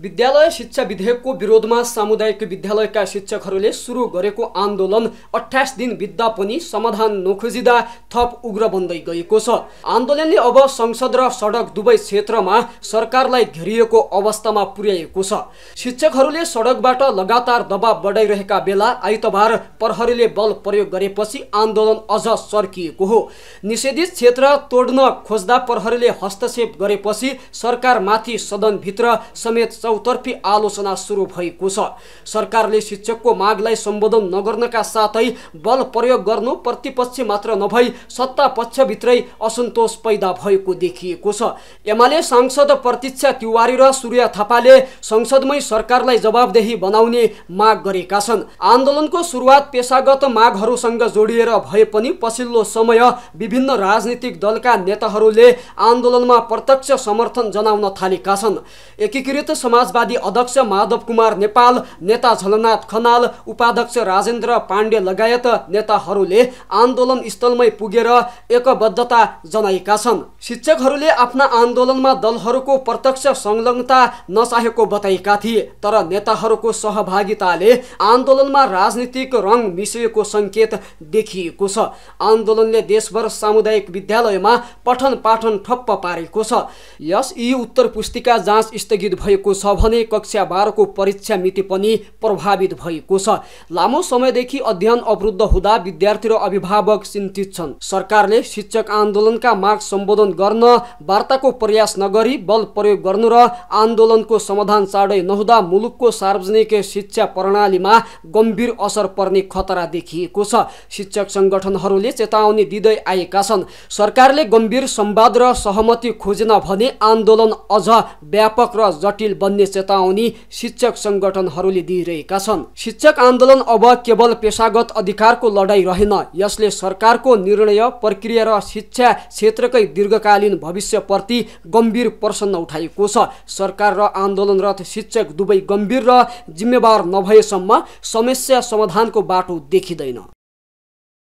विद्यालय शिक्षा विधेयकको विरोधमा सामुदायिक विद्यालयका शिक्षकहरूले सुरु गरेको आन्दोलन 28 दिन बित्दा पनि समाधान नखोजिँदा थप उग्र बन्दै गएको छ। आन्दोलनले अब संसद र सडक दुवै क्षेत्रमा सरकारलाई घेरिएको अवस्थामा पुर्याएको छ। शिक्षकहरूले सडकबाट लगातार दबाव बढाइरहेका बेला आइतबार प्रहरीले बल प्रयोग गरेपछि आन्दोलन अझ सर्किएको हो। निषेधित क्षेत्र तोड्न खोज्दा प्रहरीले हस्तक्षेप गरेपछि सरकारमाथि सदनभित्र समेत चौतर्फी आलोचना सुरु भएको छ। सरकारले शिक्षकको मागलाई सम्बोधन नगर्नका साथै बल प्रयोग गर्नु प्रतिपक्ष मात्र नभई सत्ता पक्षभित्रै असन्तोष पैदा भएको देखिएको छ। एमाले सांसद प्रतीक्षा तिवारी र सूर्य थापाले संसदमै सरकारलाई जवाबदेही बनाउने माग गरेका छन्। आन्दोलनको सुरुवात पेशागत मागहरूसँग जोडिएर भए पनि पछिल्लो समय विभिन्न राजनीतिक दलका नेताहरूले आन्दोलनमा प्रत्यक्ष समर्थन जनाउन थालेका छन्। एकीकृत समाजवादी अध्यक्ष माधव कुमार नेपाल, नेता झलनाथ खनाल, उपाध्यक्ष राजेन्द्र पाण्डे लगायत नेताहरूले आन्दोलन स्थलमै पुगेर एकबद्धता जनाएका छन्। शिक्षकहरूले आफ्ना आन्दोलनमा दलहरूको प्रत्यक्ष संलग्नता नचाहेको बताएका थिए, तर नेताहरूको सहभागिताले आन्दोलनमा राजनीतिक रङ मिसिएको सङ्केत देखिएको छ। आन्दोलनले देशभर सामुदायिक विद्यालयमा पठन पाठन ठप्प पारेको छ। यस उत्तर पुस्तिका जाँच स्थगित भएको छ भने कक्षा 12 को परीक्षा मिति पनि प्रभावित भएको छ। लामो समयदेखि अध्ययन अवरुद्ध हुँदा विद्यार्थी र अभिभावक चिन्तित छन्। सरकारले शिक्षक आन्दोलनका माग सम्बोधन गर्न वार्ताको प्रयास नगरी बल प्रयोग गर्नु र आन्दोलनको समाधान चाँडै नहुँदा मुलुकको सार्वजनिक शिक्षा प्रणालीमा गम्भीर असर पर्ने खतरा देखिएको छ। शिक्षक संगठनहरूले चेतावनी दिँदै आएका छन्। सरकारले गम्भीर संवाद र सहमति खोजेन भने आन्दोलन अझ व्यापक र जटिल बन्ने चेतावनी शिक्षक संगठनहरूले दिइरहेका छन्। शिक्षक आन्दोलन अब केवल पेशागत अधिकारको लडाई रहेन, यसले सरकारको निर्णय प्रक्रिया र शिक्षा क्षेत्रकै दीर्घकालीन भविष्यप्रति गम्भीर प्रश्न उठाएको छ। सरकार र आन्दोलनरत शिक्षक दुवै गम्भीर र जिम्मेवार नभएसम्म समस्या समाधानको बाटो देखिँदैन।